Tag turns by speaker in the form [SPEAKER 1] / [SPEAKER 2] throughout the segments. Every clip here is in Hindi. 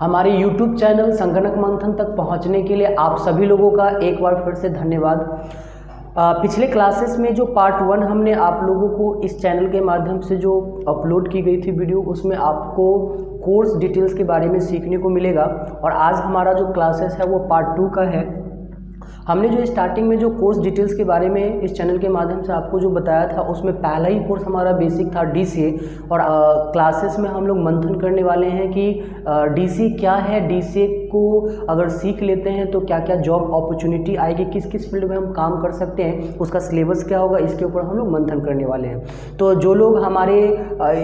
[SPEAKER 1] हमारे YouTube चैनल संगणक मंथन तक पहुंचने के लिए आप सभी लोगों का एक बार फिर से धन्यवाद। पिछले क्लासेस में जो पार्ट 1 हमने आप लोगों को इस चैनल के माध्यम से जो अपलोड की गई थी वीडियो, उसमें आपको कोर्स डिटेल्स के बारे में सीखने को मिलेगा। और आज हमारा जो क्लासेस है वो पार्ट 2 का है। हमने जो स्टार्टिंग में जो कोर्स डिटेल्स के बारे में इस चैनल के माध्यम से आपको जो बताया था, उसमें पहला ही कोर्स हमारा बेसिक था DCA। और क्लासेस में हम लोग मंथन करने वाले हैं कि DCA क्या है, DCA को अगर सीख लेते हैं तो क्या क्या जॉब अपॉर्चुनिटी आएगी, किस किस फील्ड में हम काम कर सकते हैं, उसका सिलेबस क्या होगा, इसके ऊपर हम लोग मंथन करने वाले हैं। तो जो लोग हमारे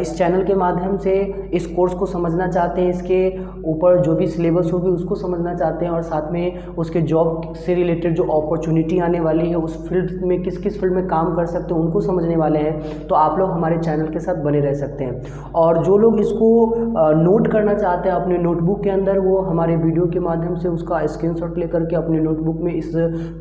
[SPEAKER 1] इस चैनल के माध्यम से इस कोर्स को समझना चाहते हैं, इसके ऊपर जो भी सिलेबस होगी उसको समझना चाहते हैं, और साथ में उसके जॉब से रिलेटेड जो अपॉर्चुनिटी आने वाली है, उस फील्ड में किस किस फील्ड में काम कर सकते हैं, उनको समझने वाले हैं, तो आप लोग हमारे चैनल के साथ बने रह सकते हैं। और जो लोग इसको नोट करना चाहते हैं अपने नोटबुक के अंदर, वो हमारे वीडियो के माध्यम से उसका स्क्रीनशॉट लेकर के अपने नोटबुक में इस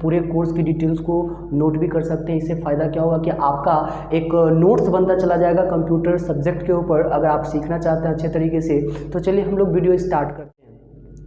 [SPEAKER 1] पूरे कोर्स की डिटेल्स को नोट भी कर सकते हैं। इससे फ़ायदा क्या होगा कि आपका एक नोट्स बनता चला जाएगा कंप्यूटर सब्जेक्ट के ऊपर, अगर आप सीखना चाहते हैं अच्छे तरीके से। तो चलिए हम लोग वीडियो स्टार्ट करते हैं।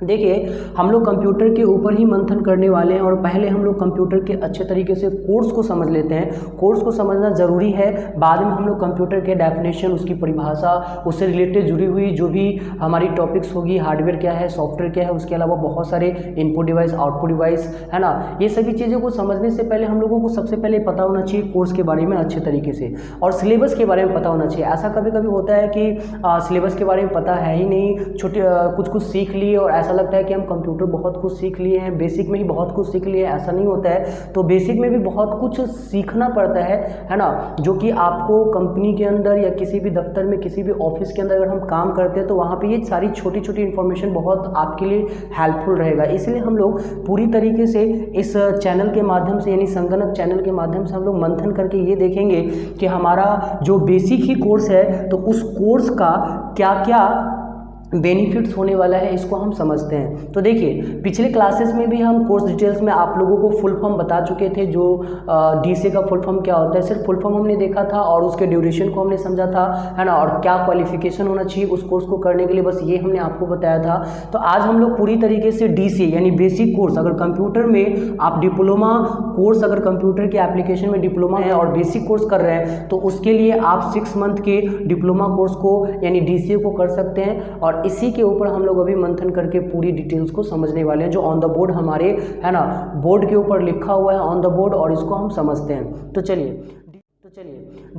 [SPEAKER 1] देखिए, हम लोग कंप्यूटर के ऊपर ही मंथन करने वाले हैं, और पहले हम लोग कंप्यूटर के अच्छे तरीके से कोर्स को समझ लेते हैं। कोर्स को समझना ज़रूरी है, बाद में हम लोग कंप्यूटर के डेफिनेशन, उसकी परिभाषा, उससे रिलेटेड जुड़ी हुई जो भी हमारी टॉपिक्स होगी, हार्डवेयर क्या है, सॉफ्टवेयर क्या है, उसके अलावा बहुत सारे इनपुट डिवाइस, आउटपुट डिवाइस है ना, ये सभी चीज़ों को समझने से पहले हम लोगों को सबसे पहले पता होना चाहिए कोर्स के बारे में अच्छे तरीके से, और सिलेबस के बारे में पता होना चाहिए। ऐसा कभी कभी होता है कि सिलेबस के बारे में पता है ही नहीं, छोटे कुछ सीख लिए और ऐसा लगता है कि हम कंप्यूटर बहुत कुछ सीख लिए हैं, बेसिक में ही बहुत कुछ सीख लिए हैं। ऐसा नहीं होता है। तो बेसिक में भी बहुत कुछ सीखना पड़ता है ना, जो कि आपको कंपनी के अंदर या किसी भी दफ्तर में, किसी भी ऑफिस के अंदर अगर हम काम करते हैं तो वहाँ पे ये सारी छोटी छोटी इन्फॉर्मेशन बहुत आपके लिए हेल्पफुल रहेगा। इसलिए हम लोग पूरी तरीके से इस चैनल के माध्यम से, यानी संगणक चैनल के माध्यम से हम लोग मंथन करके ये देखेंगे कि हमारा जो बेसिक ही कोर्स है, तो उस कोर्स का क्या क्या बेनिफिट्स होने वाला है, इसको हम समझते हैं। तो देखिए, पिछले क्लासेस में भी हम कोर्स डिटेल्स में आप लोगों को फुल फॉर्म बता चुके थे। जो DCA का फुल फॉर्म क्या होता है, सिर्फ फुल फॉर्म हमने देखा था और उसके ड्यूरेशन को हमने समझा था, है ना, और क्या क्वालिफिकेशन होना चाहिए उस कोर्स को करने के लिए, बस ये हमने आपको बताया था। तो आज हम लोग पूरी तरीके से DCA यानी बेसिक कोर्स, अगर कंप्यूटर में आप डिप्लोमा कोर्स, अगर कंप्यूटर के एप्लीकेशन में डिप्लोमा है और बेसिक कोर्स कर रहे हैं, तो उसके लिए आप 6 मंथ के डिप्लोमा कोर्स को यानी DCA को कर सकते हैं। और इसी के ऊपर हम लोग अभी मंथन करके पूरी डिटेल्स को समझने वाले हैं, जो ऑन द बोर्ड हमारे, है ना, बोर्ड के ऊपर लिखा हुआ है ऑन द बोर्ड, और इसको हम समझते हैं। तो चलिए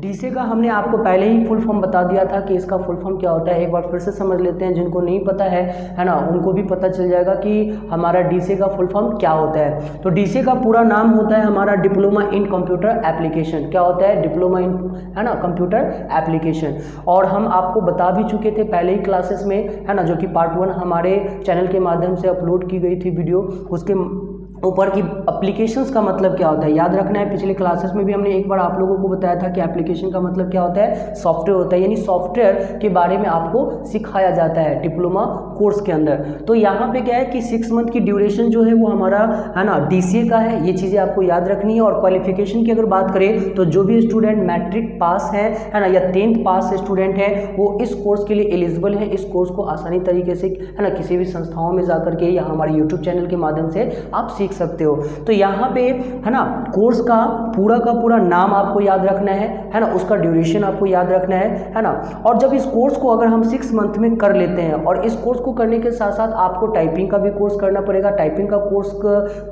[SPEAKER 1] DCA का हमने आपको पहले ही फुल फॉर्म बता दिया था कि इसका फुल फॉर्म क्या होता है। एक बार फिर से समझ लेते हैं, जिनको नहीं पता है ना, उनको भी पता चल जाएगा कि हमारा DCA का फुल फॉर्म क्या होता है। तो DCA का पूरा नाम होता है हमारा डिप्लोमा इन कंप्यूटर एप्लीकेशन। क्या होता है? डिप्लोमा इन, है ना, कंप्यूटर एप्लीकेशन। और हम आपको बता भी चुके थे पहले ही क्लासेस में, है ना, जो कि पार्ट 1 हमारे चैनल के माध्यम से अपलोड की गई थी वीडियो, उसके ऊपर की एप्लीकेशंस का मतलब क्या होता है याद रखना है। पिछले क्लासेस में भी हमने एक बार आप लोगों को बताया था कि एप्लीकेशन का मतलब क्या होता है, सॉफ्टवेयर होता है, यानी सॉफ्टवेयर के बारे में आपको सिखाया जाता है डिप्लोमा कोर्स के अंदर। तो यहाँ पे क्या है कि 6 मंथ की ड्यूरेशन जो है वो हमारा, है ना, DCA का है। ये चीज़ें आपको याद रखनी है। और क्वालिफिकेशन की अगर बात करें तो जो भी स्टूडेंट मैट्रिक पास है ना, या 10th पास स्टूडेंट है, वो इस कोर्स के लिए एलिजिबल है। इस कोर्स को आसानी तरीके से, है ना, किसी भी संस्थाओं में जाकर के या हमारे यूट्यूब चैनल के माध्यम से आप सीख सकते हो। तो यहाँ पे, है ना, कोर्स का पूरा नाम आपको याद रखना है ना, उसका ड्यूरेशन आपको याद रखना है ना। और जब इस कोर्स को अगर हम 6 मंथ में कर लेते हैं, और इस कोर्स को करने के साथ साथ आपको टाइपिंग का भी कोर्स करना पड़ेगा। टाइपिंग का कोर्स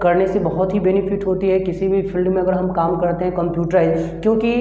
[SPEAKER 1] करने से बहुत ही बेनिफिट होती है किसी भी फील्ड में अगर हम काम करते हैं कंप्यूटराइज। क्योंकि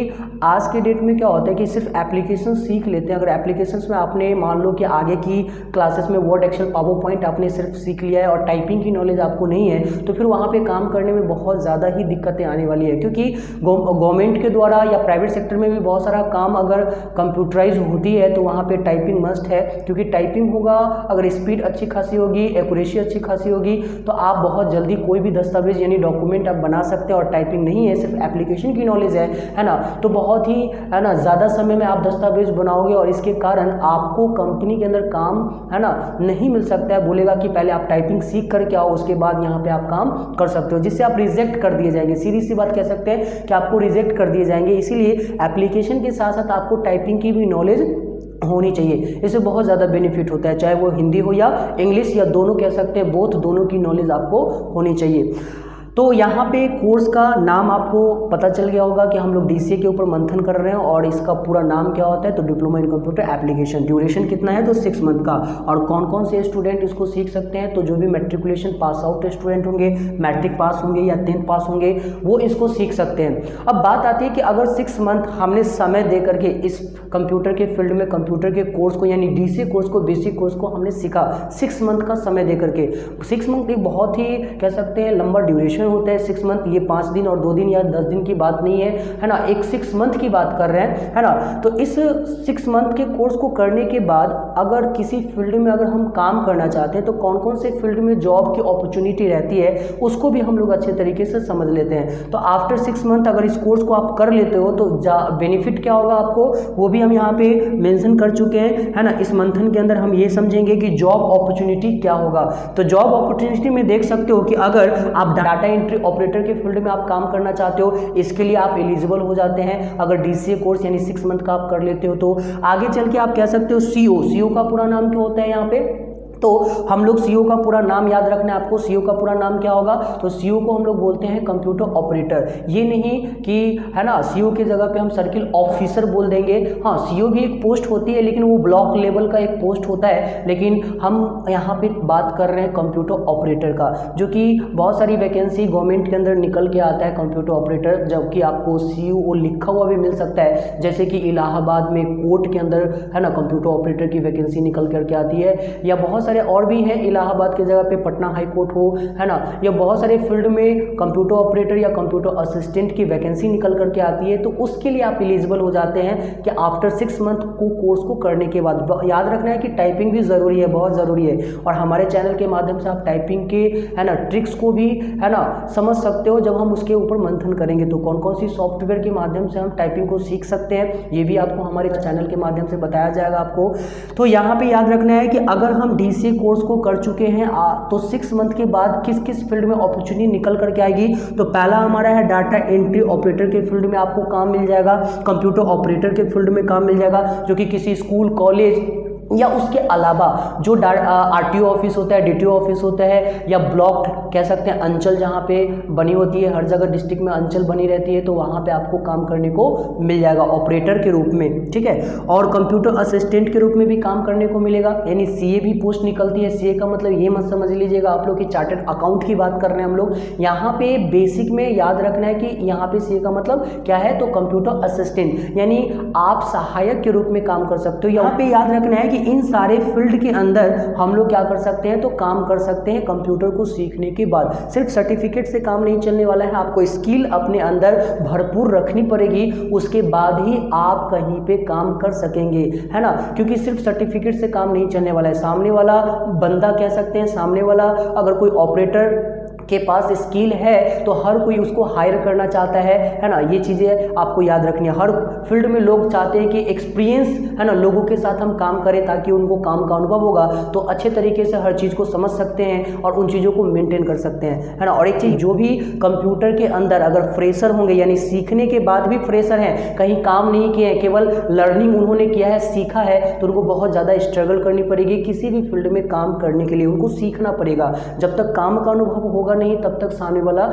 [SPEAKER 1] आज के डेट में क्या होता है कि सिर्फ एप्लीकेशन सीख लेते हैं। अगर एप्लीकेशंस में आपने मान लो कि आगे की क्लासेस में वर्ड, एक्सेल, पावर पॉइंट आपने सिर्फ सीख लिया है और टाइपिंग की नॉलेज आपको नहीं है, तो फिर वहाँ पे काम करने में बहुत ज़्यादा ही दिक्कतें आने वाली है। क्योंकि गवर्नमेंट के द्वारा या प्राइवेट सेक्टर में भी बहुत सारा काम अगर कंप्यूटराइज होती है तो वहाँ पे टाइपिंग मस्ट है। क्योंकि टाइपिंग होगा, अगर स्पीड अच्छी खासी होगी, एक्यूरेसी अच्छी खासी होगी, तो आप बहुत जल्दी कोई भी दस्तावेज यानी डॉक्यूमेंट आप बना सकते हैं। और टाइपिंग नहीं है, सिर्फ एप्लीकेशन की नॉलेज है ना, तो बहुत ही, है ना, ज़्यादा समय में आप दस्तावेज बनाओगे, और इसके कारण आपको कंपनी के अंदर काम, है ना, नहीं मिल सकता है। बोलेगा कि पहले आप टाइपिंग सीख करके आओ, उसके बाद यहाँ पे आप काम कर सकते हो, जिससे आप रिजेक्ट कर दिए जाएंगे। सीधी सी बात कह सकते हैं कि आपको रिजेक्ट कर दिए जाएंगे। इसीलिए एप्लीकेशन के साथ साथ आपको टाइपिंग की भी नॉलेज होनी चाहिए। इससे बहुत ज़्यादा बेनिफिट होता है, चाहे वो हिंदी हो या इंग्लिश या दोनों कह सकते हैं, बोथ दोनों की नॉलेज आपको होनी चाहिए। तो यहाँ पे कोर्स का नाम आपको पता चल गया होगा कि हम लोग डीसीए के ऊपर मंथन कर रहे हैं और इसका पूरा नाम क्या होता है, तो diploma in computer application. Duration कितना है, तो 6 मंथ का। और कौन कौन से स्टूडेंट इसको सीख सकते हैं, तो जो भी मैट्रिकुलेशन पास आउट स्टूडेंट होंगे, मैट्रिक पास होंगे या 10th पास होंगे, वो इसको सीख सकते हैं। अब बात आती है कि अगर 6 मंथ हमने समय दे करके इस कंप्यूटर के फील्ड में कंप्यूटर के कोर्स को यानी डीसीए कोर्स को, बेसिक कोर्स को हमने सीखा 6 मंथ का समय दे करके। 6 मंथ एक बहुत ही कह सकते हैं लंबा ड्यूरेशन होता है 6 मंथ। ये 5 दिन और 2 दिन या 10 दिन की बात नहीं है ना, एक 6 मंथ की बात कर रहे हैं, है ना। तो इस 6 मंथ के कोर्स को करने के बाद अगर किसी फील्ड में अगर हम काम करना चाहते हैं तो कौन कौन से फील्ड में जॉब की अपॉर्चुनिटी रहती है उसको भी हम लोग अच्छे तरीके से समझ लेते हैं। तो आफ्टर 6 मंथ अगर इस कोर्स को आप कर लेते हो तो बेनिफिट क्या होगा आपको, वो भी हम यहाँ पे मेंशन कर चुके हैं, है ना। इस मंथन के अंदर हम ये समझेंगे कि जॉब अपॉर्चुनिटी क्या होगा। तो जॉब अपॉर्चुनिटी में देख सकते हो कि अगर आप डाटा एंट्री ऑपरेटर के फील्ड में आप काम करना चाहते हो, इसके लिए आप एलिजिबल हो जाते हैं अगर डीसीए कोर्स यानी 6 मंथ का आप कर लेते हो। तो आगे चल के आप कह सकते हो सीओ का पूरा नाम क्या होता है यहाँ पे, तो हम लोग सीओ का पूरा नाम याद रखना है आपको। सीओ का पूरा नाम क्या होगा, तो सीओ को हम लोग बोलते हैं कंप्यूटर ऑपरेटर। ये नहीं कि है ना सीओ की जगह पे हम सर्किल ऑफिसर बोल देंगे। हाँ, सीओ भी एक पोस्ट होती है लेकिन वो ब्लॉक लेवल का एक पोस्ट होता है, लेकिन हम यहाँ पे बात कर रहे हैं कंप्यूटर ऑपरेटर का, जो कि बहुत सारी वैकेंसी गवर्नमेंट के अंदर निकल के आता है कंप्यूटर ऑपरेटर, जबकि आपको सीओ लिखा हुआ भी मिल सकता है। जैसे कि इलाहाबाद में कोर्ट के अंदर है ना कंप्यूटर ऑपरेटर की वैकेंसी निकल करके आती है, या बहुत सारे और भी हैं, इलाहाबाद की जगह पे पटना हाई कोर्ट हो, है ना, या बहुत सारे फील्ड में कंप्यूटर ऑपरेटर या कंप्यूटर असिस्टेंट की वैकेंसी निकल करके आती है। तो उसके लिए आप एलिजिबल हो जाते हैं कि आफ्टर 6 मंथ को कोर्स को करने के बाद। याद रखना है कि टाइपिंग भी ज़रूरी है, बहुत ज़रूरी है, और हमारे चैनल के माध्यम से आप टाइपिंग के है ना ट्रिक्स को भी है ना समझ सकते हो जब हम उसके ऊपर मंथन करेंगे। तो कौन कौन सी सॉफ्टवेयर के माध्यम से हम टाइपिंग को सीख सकते हैं ये भी आपको हमारे चैनल के माध्यम से बताया जाएगा आपको। तो यहाँ पे याद रखना है कि अगर हम डीसीए कोर्स को कर चुके हैं तो 6 मंथ के बाद किस किस फील्ड में अपॉर्चुनिटी निकल करके आएगी। तो पहला हमारा है डाटा एंट्री ऑपरेटर के फील्ड में आपको काम मिल जाएगा, कंप्यूटर ऑपरेटर के फील्ड में काम मिल जाएगा, जो कि किसी स्कूल कॉलेज या उसके अलावा जो आरटीओ ऑफिस होता है, डीटीओ ऑफिस होता है, या ब्लॉक कह सकते हैं अंचल जहाँ पे बनी होती है, हर जगह डिस्ट्रिक्ट में अंचल बनी रहती है, तो वहाँ पे आपको काम करने को मिल जाएगा ऑपरेटर के रूप में, ठीक है। और कंप्यूटर असिस्टेंट के रूप में भी काम करने को मिलेगा, यानी सीए भी पोस्ट निकलती है। सीए का मतलब ये मत समझ लीजिएगा आप लोग कि चार्टर्ड अकाउंट की बात कर रहे हैं हम लोग। यहाँ पे बेसिक में याद रखना है कि यहाँ पे सीए का मतलब क्या है, तो कंप्यूटर असिस्टेंट, यानी आप सहायक के रूप में काम कर सकते हो। यहाँ पे याद रखना है कि इन सारे फील्ड के अंदर हम लोग क्या कर सकते हैं, तो काम कर सकते हैं कंप्यूटर को सीखने के बाद। सिर्फ सर्टिफिकेट से काम नहीं चलने वाला है, आपको स्किल अपने अंदर भरपूर रखनी पड़ेगी, उसके बाद ही आप कहीं पे काम कर सकेंगे, है ना। क्योंकि सिर्फ सर्टिफिकेट से काम नहीं चलने वाला है। सामने वाला बंदा कह सकते हैं, सामने वाला अगर कोई ऑपरेटर के पास स्किल है तो हर कोई उसको हायर करना चाहता है ना। ये चीज़ें आपको याद रखनी है। हर फील्ड में लोग चाहते हैं कि एक्सपीरियंस है ना लोगों के साथ हम काम करें, ताकि उनको काम का अनुभव होगा तो अच्छे तरीके से हर चीज़ को समझ सकते हैं और उन चीज़ों को मेंटेन कर सकते हैं, है ना। और एक चीज़, जो भी कंप्यूटर के अंदर अगर फ्रेशर होंगे, यानी सीखने के बाद भी फ्रेशर हैं, कहीं काम नहीं किए हैं, केवल लर्निंग उन्होंने किया है, सीखा है, तो उनको बहुत ज़्यादा स्ट्रगल करनी पड़ेगी। किसी भी फील्ड में काम करने के लिए उनको सीखना पड़ेगा। जब तक काम का अनुभव होगा नहीं तब तक सामने वाला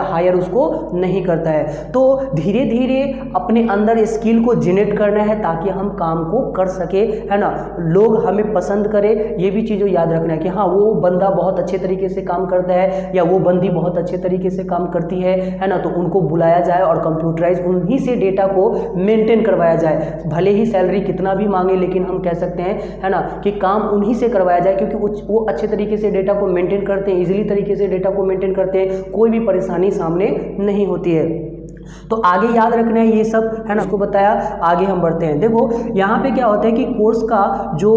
[SPEAKER 1] हायर उसको नहीं करता है। तो धीरे धीरे अपने अंदर स्किल को जनरेट करना है ताकि हम काम को कर सके, है ना, लोग हमें पसंद करें। ये भी चीज़ों याद रखना है कि हाँ वो बंदा बहुत अच्छे तरीके से काम करता है या वो बंदी बहुत अच्छे तरीके से काम करती है ना, तो उनको बुलाया जाए और कंप्यूटराइज उन्हीं से डेटा को मेंटेन करवाया जाए। भले ही सैलरी कितना भी मांगे, लेकिन हम कह सकते हैं, है ना, कि काम उन्हीं से करवाया जाए, क्योंकि वो अच्छे तरीके से डेटा को मेंटेन करते हैं, इजीली तरीके से डेटा को मेंटेन करते हैं, कोई भी परेशानी सामने नहीं होती है। तो आगे याद रखना है ये सब, है ना, उसको बताया। आगे हम बढ़ते हैं। देखो यहाँ पे क्या होता है कि कोर्स का जो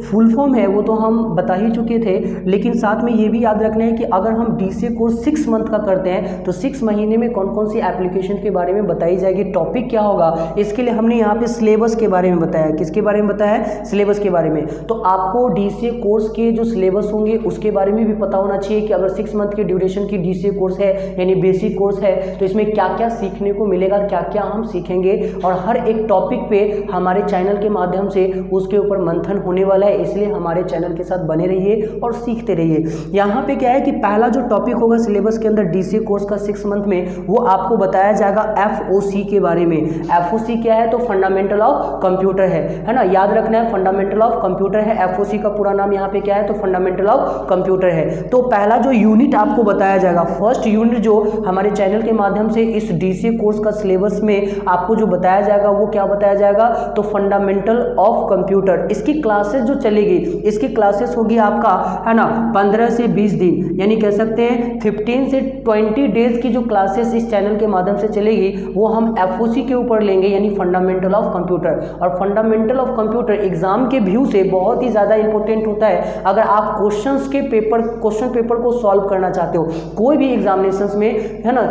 [SPEAKER 1] फुल फॉर्म है वो तो हम बता ही चुके थे, लेकिन साथ में ये भी याद रखना है कि अगर हम डीसीए कोर्स 6 मंथ का करते हैं तो 6 महीने में कौन कौन सी एप्लीकेशन के बारे में बताई जाएगी, टॉपिक क्या होगा, इसके लिए हमने यहाँ पे सिलेबस के बारे में बताया। किसके बारे में बताया है, सिलेबस के बारे में। तो आपको डीसीए कोर्स के जो सिलेबस होंगे उसके बारे में भी पता होना चाहिए कि अगर 6 मंथ के ड्यूरेशन की डीसीए कोर्स है यानी बेसिक कोर्स है तो इसमें क्या क्या सीखने को को मिलेगा, क्या क्या हम सीखेंगे, और हर एक टॉपिक पे हमारे चैनल के माध्यम से उसके ऊपर मंथन होने वाला है। इसलिए हमारे चैनल के साथ बने रहिए और सीखते रहिए। यहाँ पे क्या है कि पहला जो टॉपिक होगा सिलेबस के अंदर डीसीए कोर्स का 6 मंथ में, वो आपको बताया जाएगा एफओसी के बारे में। एफओसी क्या है? तो फंडामेंटल ऑफ कंप्यूटर है ना, याद रखना है, फंडामेंटल ऑफ कंप्यूटर है। एफओसी का पूरा नाम यहाँ पे क्या है? तो फंडामेंटल ऑफ कंप्यूटर है। तो पहला जो यूनिट आपको बताया जाएगा, फर्स्ट यूनिट जो हमारे चैनल के माध्यम से इस डीसीए कोर्स का सिलेबस में आपको जो बताया जाएगा, वो क्या बताया जाएगा? तो फंडामेंटल ऑफ कंप्यूटर। इसकी क्लासेस जो चलेगी, इसकी क्लासेस होगी आपका, है ना, 15 से 20 दिन, यानी कह सकते हैं 15 से 20 डेज की जो क्लासेस इस चैनल के माध्यम से चलेगी, वो हम एफओसी के ऊपर लेंगे, यानी फंडामेंटल ऑफ कंप्यूटर। और फंडामेंटल ऑफ कंप्यूटर एग्जाम के व्यू से बहुत ही ज़्यादा इंपॉर्टेंट होता है। अगर आप क्वेश्चन पेपर को सॉल्व करना चाहते हो कोई भी एग्जामिनेशंस में, है ना,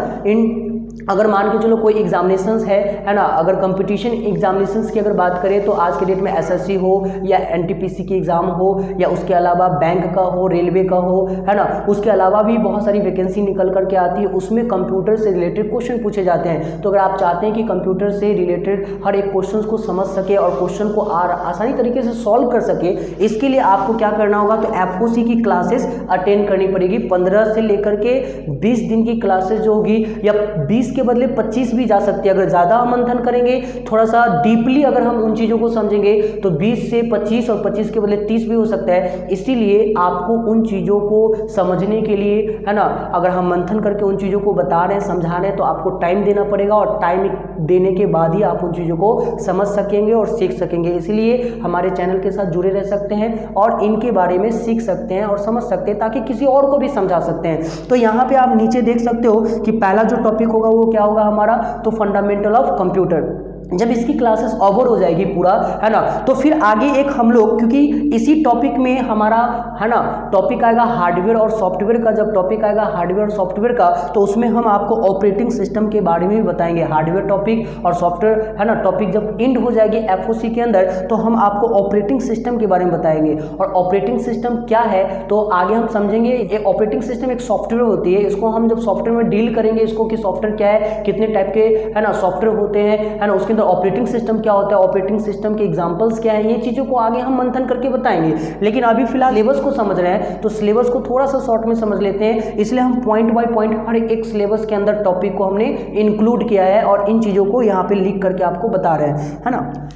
[SPEAKER 1] अगर मान के चलो कोई एग्जामिनेशंस है ना, अगर कंपटीशन एग्जामिनेशंस की अगर बात करें तो आज के डेट में एसएससी हो या एनटीपीसी की एग्जाम हो या उसके अलावा बैंक का हो, रेलवे का हो, है ना, उसके अलावा भी बहुत सारी वैकेंसी निकल करके आती है, उसमें कंप्यूटर से रिलेटेड क्वेश्चन पूछे जाते हैं। तो अगर आप चाहते हैं कि कंप्यूटर से रिलेटेड हर एक क्वेश्चन को समझ सके और क्वेश्चन को आसानी तरीके से सॉल्व कर सके, इसके लिए आपको क्या करना होगा? तो एफओसी की क्लासेस अटेंड करनी पड़ेगी। 15 से लेकर के 20 दिन की क्लासेस जो होगी, या 20 के बदले 25 भी जा सकती है। अगर ज़्यादा हम मंथन करेंगे, थोड़ा सा डीपली अगर हम उन चीज़ों को समझेंगे, तो 20 से 25 और 25 के बदले 30 भी हो सकता है। इसीलिए आपको उन चीज़ों को समझने के लिए, है ना, अगर हम मंथन करके उन चीज़ों को बता रहे हैं, समझा रहे हैं, तो आपको टाइम देना पड़ेगा, और टाइम देने के बाद ही आप उन चीज़ों को समझ सकेंगे और सीख सकेंगे। इसलिए हमारे चैनल के साथ जुड़े रह सकते हैं और इनके बारे में सीख सकते हैं और समझ सकते हैं, ताकि किसी और को भी समझा सकते हैं। तो यहाँ पे आप नीचे देख सकते हो कि पहला जो टॉपिक होगा वो क्या होगा हमारा? तो फंडामेंटल ऑफ कंप्यूटर। जब इसकी क्लासेस ओवर हो जाएगी पूरा, है ना, तो फिर आगे एक हम लोग, क्योंकि इसी टॉपिक में हमारा, है ना, टॉपिक आएगा हार्डवेयर और सॉफ्टवेयर का। जब टॉपिक आएगा हार्डवेयर और सॉफ्टवेयर का, तो उसमें हम आपको ऑपरेटिंग सिस्टम के बारे में भी बताएंगे। हार्डवेयर टॉपिक और सॉफ्टवेयर, है ना, टॉपिक जब एंड हो जाएगी एफओसी के अंदर, तो हम आपको ऑपरेटिंग सिस्टम के बारे में बताएंगे। और ऑपरेटिंग सिस्टम क्या है तो आगे हम समझेंगे। ये ऑपरेटिंग सिस्टम एक सॉफ्टवेयर होती है, इसको हम जब सॉफ्टवेयर में डील करेंगे, इसको कि सॉफ्टवेयर क्या है, कितने टाइप के, है ना, सॉफ्टवेयर होते हैं, है ना, उसके ऑपरेटिंग सिस्टम क्या होता है, ऑपरेटिंग सिस्टम के एग्जांपल्स क्या है, ये चीजों को आगे हम मंथन करके बताएंगे। लेकिन अभी फिलहाल सिलेबस को समझ रहे हैं, तो सिलेबस को थोड़ा सा शॉर्ट में समझ लेते हैं। इसलिए हम पॉइंट बाय पॉइंट हर एक सिलेबस के अंदर टॉपिक को हमने इंक्लूड किया है और इन चीजों को यहाँ पे लिख करके आपको बता रहे हैं, है ना।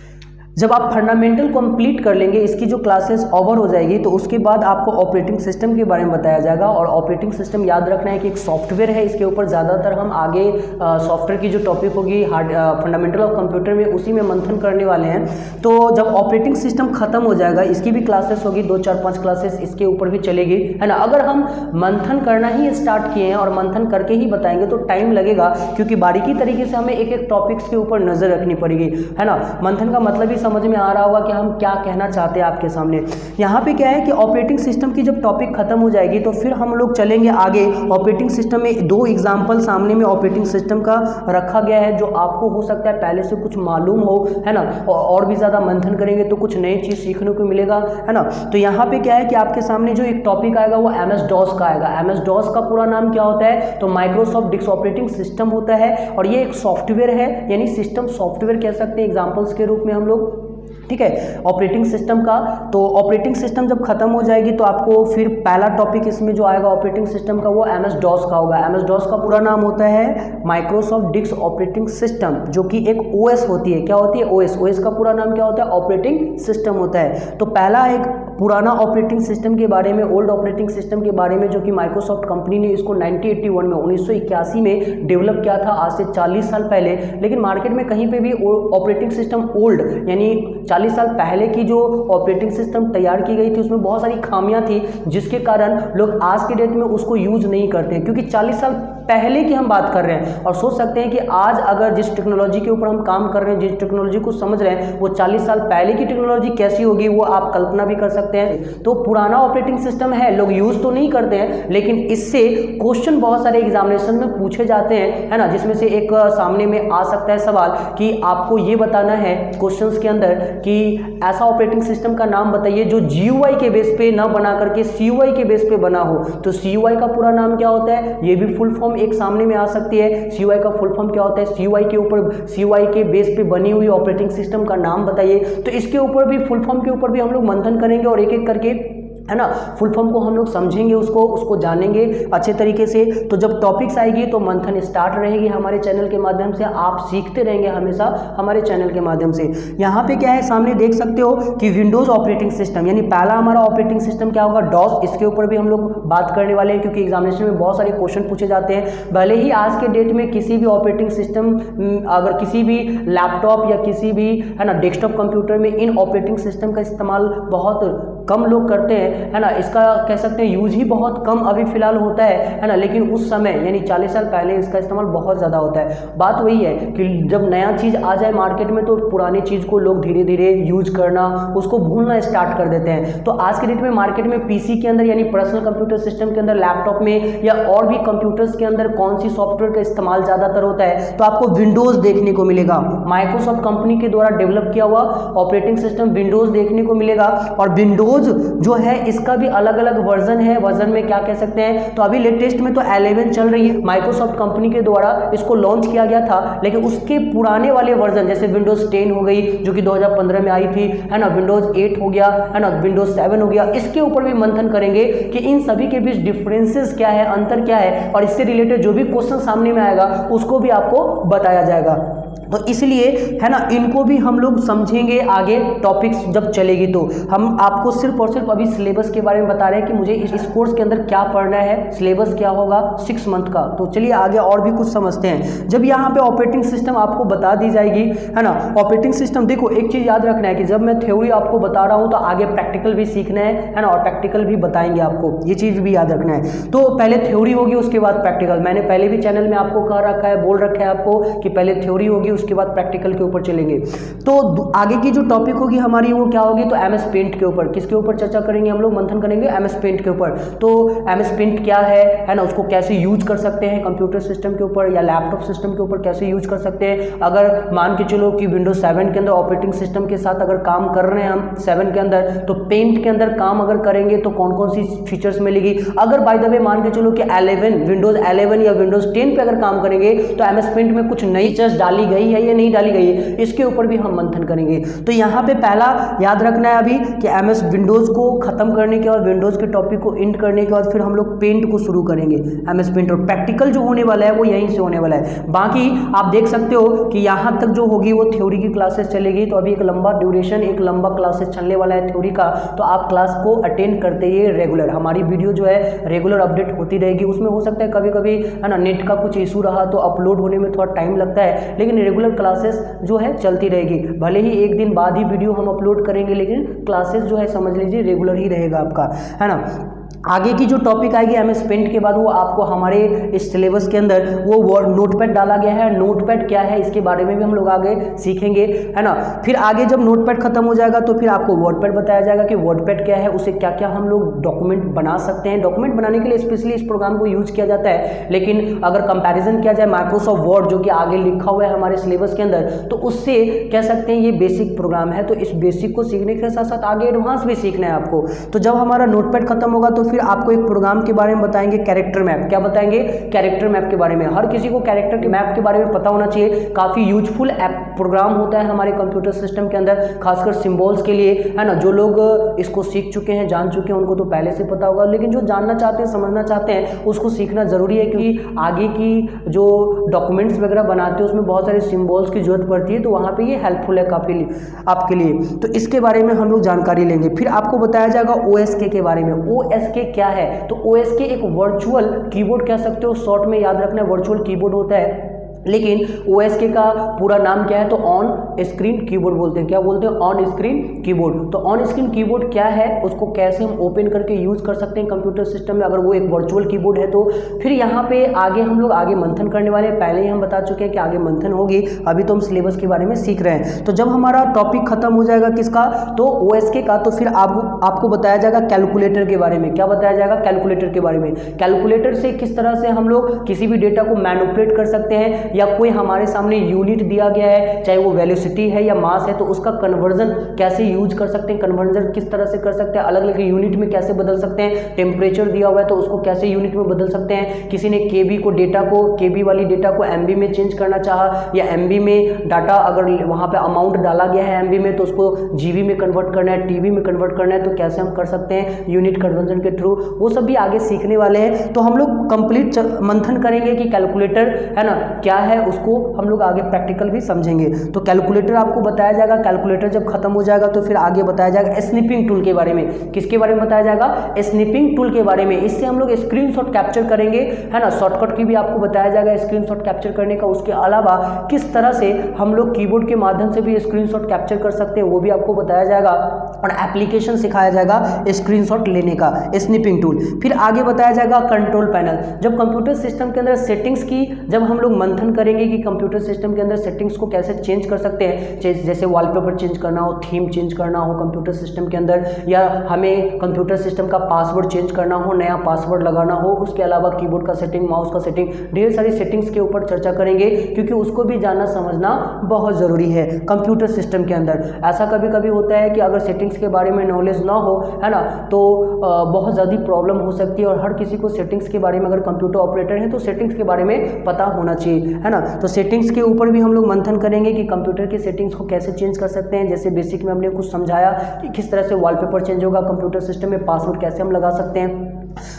[SPEAKER 1] जब आप फंडामेंटल कंप्लीट कर लेंगे, इसकी जो क्लासेस ओवर हो जाएगी, तो उसके बाद आपको ऑपरेटिंग सिस्टम के बारे में बताया जाएगा। और ऑपरेटिंग सिस्टम याद रखना है कि एक सॉफ्टवेयर है, इसके ऊपर ज़्यादातर हम आगे सॉफ्टवेयर की जो टॉपिक होगी फंडामेंटल ऑफ कंप्यूटर में, उसी में मंथन करने वाले हैं। तो जब ऑपरेटिंग सिस्टम खत्म हो जाएगा, इसकी भी क्लासेस होगी, 2, 4, 5 क्लासेस इसके ऊपर भी चलेगी, है ना। अगर हम मंथन करना ही स्टार्ट किए हैं और मंथन करके ही बताएंगे तो टाइम लगेगा, क्योंकि बारीकी तरीके से हमें एक एक टॉपिक्स के ऊपर नजर रखनी पड़ेगी, है ना। मंथन का मतलब ही समझ में आ रहा होगा कि हम क्या कहना चाहते हैं आपके सामने। यहाँ पे क्या है कि ऑपरेटिंग सिस्टम की जब टॉपिक खत्म हो जाएगी, तो फिर हम लोग चलेंगे आगे। ऑपरेटिंग सिस्टम में 2 एग्जाम्पल सामने में ऑपरेटिंग सिस्टम का रखा गया है, जो आपको हो सकता है पहले से कुछ मालूम हो, है ना, और भी ज़्यादा मंथन करेंगे तो कुछ नई चीज़ सीखने को मिलेगा, है ना। तो यहाँ पे क्या है कि आपके सामने जो एक टॉपिक आएगा वो MS-DOS का आएगा। MS-DOS का पूरा नाम क्या होता है? तो माइक्रोसॉफ्ट डिस्क ऑपरेटिंग सिस्टम होता है, और ये एक सॉफ्टवेयर है, यानी सिस्टम सॉफ्टवेयर कह सकते हैं एग्जाम्पल्स के रूप में हम लोग, ठीक है, ऑपरेटिंग सिस्टम का। तो ऑपरेटिंग सिस्टम जब खत्म हो जाएगी, तो आपको फिर पहला टॉपिक इसमें जो आएगा ऑपरेटिंग सिस्टम का, वो MS-DOS का होगा। MS-DOS का पूरा नाम होता है माइक्रोसॉफ्ट डिस्क ऑपरेटिंग सिस्टम, जो कि एक OS होती है। क्या होती है? OS का पूरा नाम क्या होता है? ऑपरेटिंग सिस्टम होता है। तो पहला एक पुराना ऑपरेटिंग सिस्टम के बारे में, ओल्ड ऑपरेटिंग सिस्टम के बारे में, जो कि माइक्रोसॉफ्ट कंपनी ने इसको 1981 में 1981 में डेवलप किया था, आज से 40 साल पहले। लेकिन मार्केट में कहीं पे भी ऑपरेटिंग सिस्टम ओल्ड, यानी 40 साल पहले की जो ऑपरेटिंग सिस्टम तैयार की गई थी, उसमें बहुत सारी खामियां थी, जिसके कारण लोग आज के डेट में उसको यूज नहीं करते हैं, क्योंकि 40 साल पहले की हम बात कर रहे हैं। और सोच सकते हैं कि आज अगर जिस टेक्नोलॉजी के ऊपर हम काम कर रहे हैं, जिस टेक्नोलॉजी को समझ रहे हैं, वो 40 साल पहले की टेक्नोलॉजी कैसी होगी, वो आप कल्पना भी कर सकते सकते हैं। तो पुराना ऑपरेटिंग सिस्टम है, लोग यूज़ तो नहीं करते हैं, लेकिन इससे क्वेश्चन बहुत सारे एग्जामिनेशन में पूछे जाते हैं, है ना, जिसमें से एक सामने में आ सकता है सवाल कि आपको ये बताना है क्वेश्चंस के अंदर कि ऐसा ऑपरेटिंग सिस्टम का नाम बताइए जो GUI के बेस पे ना बना करके CUI के बेस पे बना हो। तो CUI का पूरा नाम क्या होता है, ये भी फुल फॉर्म एक सामने में आ सकती है। CUI का फुल फॉर्म क्या होता है, CUI के बेस पे बनी हुई ऑपरेटिंग सिस्टम का नाम बताइए। तो इसके ऊपर भी, फुल फॉर्म के ऊपर भी हम लोग मंथन करेंगे और एक एक करके, है ना, फुल फॉर्म को हम लोग समझेंगे, उसको जानेंगे अच्छे तरीके से। तो जब टॉपिक्स आएगी तो मंथन स्टार्ट रहेगी हमारे चैनल के माध्यम से। आप सीखते रहेंगे हमेशा हमारे चैनल के माध्यम से। यहाँ पे क्या है, सामने देख सकते हो कि विंडोज़ ऑपरेटिंग सिस्टम, यानी पहला हमारा ऑपरेटिंग सिस्टम क्या होगा, डॉस। इसके ऊपर भी हम लोग बात करने वाले हैं क्योंकि एग्जामिनेशन में बहुत सारे क्वेश्चन पूछे जाते हैं। भले ही आज के डेट में किसी भी ऑपरेटिंग सिस्टम, अगर किसी भी लैपटॉप या किसी भी, है ना, डेस्कटॉप कंप्यूटर में इन ऑपरेटिंग सिस्टम का इस्तेमाल बहुत कम लोग करते हैं, है ना, इसका कह सकते हैं यूज ही बहुत कम अभी फिलहाल होता है ना, लेकिन उस समय यानी 40 साल पहले इसका इस्तेमाल बहुत ज़्यादा होता है। बात वही है कि जब नया चीज़ आ जाए मार्केट में तो पुरानी चीज़ को लोग धीरे धीरे यूज करना, उसको भूलना स्टार्ट कर देते हैं। तो आज के डेट में मार्केट में PC के अंदर, यानी पर्सनल कंप्यूटर सिस्टम के अंदर, लैपटॉप में या और भी कंप्यूटर्स के अंदर कौन सी सॉफ्टवेयर का इस्तेमाल ज़्यादातर होता है, तो आपको विंडोज़ देखने को मिलेगा। माइक्रोसॉफ्ट कंपनी के द्वारा डेवलप किया हुआ ऑपरेटिंग सिस्टम विंडोज़ देखने को मिलेगा। और विंडोज़ जो है इसका भी अलग अलग वर्जन है। वर्जन में क्या कह सकते हैं, तो अभी लेटेस्ट में तो 11 चल रही है। माइक्रोसॉफ्ट कंपनी के द्वारा इसको लॉन्च किया गया था, लेकिन उसके पुराने वाले वर्जन जैसे विंडोज 10 हो गई जो कि 2015 में आई थी, है ना, विंडोज 8 हो गया, है ना, विंडोज 7 हो गया, इसके ऊपर भी मंथन करेंगे कि इन सभी के बीच डिफरेंसेस क्या है, अंतर क्या है, और इससे रिलेटेड जो भी क्वेश्चन सामने में आएगा उसको भी आपको बताया जाएगा। तो इसलिए, है ना, इनको भी हम लोग समझेंगे आगे टॉपिक्स जब चलेगी। तो हम आपको सिर्फ और सिर्फ अभी सिलेबस के बारे में बता रहे हैं कि मुझे इस कोर्स के अंदर क्या पढ़ना है, सिलेबस क्या होगा 6 मंथ का। तो चलिए आगे और भी कुछ समझते हैं। जब यहाँ पे ऑपरेटिंग सिस्टम आपको बता दी जाएगी, है ना, ऑपरेटिंग सिस्टम, देखो एक चीज़ याद रखना है कि जब मैं थ्योरी आपको बता रहा हूँ तो आगे प्रैक्टिकल भी सीखना है ना, और प्रैक्टिकल भी बताएंगे आपको, ये चीज़ भी याद रखना है। तो पहले थ्योरी होगी, उसके बाद प्रैक्टिकल। मैंने पहले भी चैनल में आपको कह रखा है, बोल रखा है आपको कि पहले थ्योरी होगी, उसके बाद प्रैक्टिकल के ऊपर चलेंगे। तो आगे की जो टॉपिक होगी हमारी वो क्या होगी, तो MS पेंट के ऊपर। किसके ऊपर चर्चा करेंगे हम लोग, मंथन करेंगे MS पेंट के ऊपर। तो MS पेंट क्या है ना, उसको कैसे यूज कर सकते हैं कंप्यूटर सिस्टम के ऊपर या लैपटॉप सिस्टम के ऊपर कैसे यूज कर सकते हैं। अगर मान के चलो कि विंडोज 7 के अंदर ऑपरेटिंग सिस्टम के साथ अगर काम कर रहे हैं हम 7 के अंदर, तो पेंट के अंदर काम अगर करेंगे तो कौन कौन सी फीचर्स मिलेगी। अगर बाय द वे मान के चलो कि विंडोज 11 या विंडोज 10 पे अगर काम करेंगे तो MS पेंट में कुछ नई फीचर्स डाली गई है या नहीं डाली गई है, इसके ऊपर भी हम मंथन करेंगे। तो यहाँ पे पहला याद रखना है अभी कि MS विंडोज को खत्म करने के बाद, विंडोज के टॉपिक को एंड करने के बाद फिर हम लोग पेंट को शुरू करेंगे, MS पेंट। और प्रैक्टिकल जो होने वाला है वो यहीं से होने वाला है। बाकी आप देख सकते हो कि यहाँ तक जो होगी वो थ्योरी की क्लासेस चलेगी। तो अभी एक लंबा ड्यूरेशन, एक लंबा क्लासेस चलने वाला है थ्योरी का, तो आप क्लास को अटेंड करते ही रेगुलर। हमारी वीडियो जो है रेगुलर अपडेट होती रहेगी। उसमें हो सकता है कभी कभी, है ना, नेट का कुछ इशू रहा तो अपलोड होने में थोड़ा टाइम लगता है, लेकिन रेगुलर क्लासेस जो है चलती रहेगी। भले ही एक दिन बाद ही वीडियो हम अपलोड करेंगे, लेकिन क्लासेस जो है समझ लीजिए रेगुलर ही रहेगा आपका, है ना। आगे की जो टॉपिक आएगी MS पेंट के बाद, वो आपको हमारे इस सिलेबस के अंदर वो नोटपैड डाला गया है। नोटपैड क्या है इसके बारे में भी हम लोग आगे सीखेंगे, है ना। फिर आगे जब नोटपैड खत्म हो जाएगा तो फिर आपको वर्डपैड बताया जाएगा कि वर्डपैड क्या है, उसे क्या क्या हम लोग डॉक्यूमेंट बना सकते हैं। डॉक्यूमेंट बनाने के लिए स्पेशली इस प्रोग्राम को यूज किया जाता है, लेकिन अगर कंपैरिजन किया जाए माइक्रोसॉफ्ट वर्ड जो कि आगे लिखा हुआ है हमारे सिलेबस के अंदर, तो उससे कह सकते हैं ये बेसिक प्रोग्राम है। तो इस बेसिक को सीखने के साथ साथ आगे एडवांस भी सीखना है आपको। तो जब हमारा नोटपैड खत्म होगा तो फिर आपको एक प्रोग्राम के बारे में बताएंगे, कैरेक्टर मैप। क्या बताएंगे, कैरेक्टर मैप के बारे में। हर किसी को कैरेक्टर के मैप के बारे में पता होना चाहिए। काफी यूजफुल ऐप प्रोग्राम होता है हमारे कंप्यूटर सिस्टम के अंदर, खासकर सिंबल्स के लिए, है ना। जो लोग इसको सीख चुके हैं, जान चुके हैं, उनको तो पहले से पता होगा, लेकिन जो जानना चाहते हैं, समझना चाहते हैं, उसको सीखना जरूरी है, क्योंकि आगे की जो डॉक्यूमेंट्स वगैरह बनाते हैं उसमें बहुत सारे सिंबल्स की जरूरत पड़ती है। तो वहाँ पे ये हेल्पफुल है काफी आपके लिए। तो इसके बारे में हम लोग जानकारी लेंगे। फिर आपको बताया जाएगा OSK के बारे में। OSK क्या है, तो OSK एक वर्चुअल कीबोर्ड कह सकते हो, शॉर्ट में याद रखना है, वर्चुअल कीबोर्ड होता है। लेकिन OSK का पूरा नाम क्या है, तो ऑन स्क्रीन कीबोर्ड बोलते हैं। क्या बोलते हैं? On screen keyboard. तो ऑन स्क्रीन कीबोर्ड क्या है, उसको कैसे हम ओपन करके यूज़ कर सकते हैं कंप्यूटर सिस्टम में, अगर वो एक वर्चुअल कीबोर्ड है तो। फिर यहाँ पे आगे हम लोग आगे मंथन करने वाले हैं। पहले ही हम बता चुके हैं कि आगे मंथन होगी, अभी तो हम सिलेबस के बारे में सीख रहे हैं। तो जब हमारा टॉपिक खत्म हो जाएगा किसका, तो OSK का, तो फिर आपको बताया जाएगा कैलकुलेटर के बारे में। क्या बताया जाएगा? कैलकुलेटर के बारे में। कैलकुलेटर से किस तरह से हम लोग किसी भी डेटा को मैनिपुलेट कर सकते हैं, या कोई हमारे सामने यूनिट दिया गया है, चाहे वो वेलोसिटी है या मास है, तो उसका कन्वर्जन कैसे यूज कर सकते हैं, कन्वर्जन किस तरह से कर सकते हैं, अलग अलग यूनिट में कैसे बदल सकते हैं। टेम्परेचर दिया हुआ है तो उसको कैसे यूनिट में बदल सकते हैं। किसी ने केबी को डेटा को केबी वाली डेटा को एमबी में चेंज करना चाहा, या एमबी में डाटा अगर वहाँ पे अमाउंट डाला गया है एमबी में, तो उसको जीबी में कन्वर्ट करना है, टीबी में कन्वर्ट करना है, तो कैसे हम कर सकते हैं यूनिट कन्वर्जन के थ्रू, वो सब भी आगे सीखने वाले हैं। तो हम लोग कंप्लीट मंथन करेंगे कि कैलकुलेटर है ना क्या है, उसको हम लोग आगे प्रैक्टिकल भी समझेंगे। तो कैलकुलेटर आपको बताया जाएगा। कैलकुलेटर जब खत्म हो जाएगा तो फिर आगे बताया जाएगा स्निपिंग टूल के बारे में। किसके बारे में बताया जाएगा? स्निपिंग टूल के बारे में। इससे हम लोग स्क्रीनशॉट कैप्चर करेंगे, है ना, शॉर्टकट की भी आपको बताया जाएगा स्क्रीनशॉट कैप्चर करने का। उसके अलावा किस तरह से हम लोग कीबोर्ड के माध्यम से भी स्क्रीनशॉट कैप्चर कर सकते हैं वो भी आपको बताया जाएगा, और एप्लीकेशन सिखाया जाएगा स्क्रीनशॉट लेने का, स्निपिंग टूल। फिर आगे बताया जाएगा कंट्रोल पैनल। जब कंप्यूटर सिस्टम के अंदर सेटिंग्स की जब हम लोग मंथन करेंगे कि कंप्यूटर सिस्टम के अंदर सेटिंग्स को कैसे चेंज कर सकते हैं, जैसे वॉलपेपर चेंज करना हो, थीम चेंज करना हो कंप्यूटर सिस्टम के अंदर, या हमें कंप्यूटर सिस्टम का पासवर्ड चेंज करना हो, नया पासवर्ड लगाना हो, उसके अलावा कीबोर्ड का सेटिंग, माउस का सेटिंग, ढेर सारी सेटिंग्स के ऊपर चर्चा करेंगे, क्योंकि उसको भी जानना समझना बहुत ज़रूरी है कंप्यूटर सिस्टम के अंदर। ऐसा कभी कभी होता है कि अगर सेटिंग्स के बारे में नॉलेज ना हो, है ना, तो बहुत ज़्यादा प्रॉब्लम हो सकती है, और हर किसी को सेटिंग्स के बारे में, अगर कंप्यूटर ऑपरेटर है तो सेटिंग्स के बारे में पता होना चाहिए, है ना। तो सेटिंग्स के ऊपर भी हम लोग मंथन करेंगे कि कंप्यूटर की सेटिंग्स को कैसे चेंज कर सकते हैं। जैसे बेसिक में हमने कुछ समझाया कि किस तरह से वॉलपेपर चेंज होगा कंप्यूटर सिस्टम में, पासवर्ड कैसे हम लगा सकते हैं।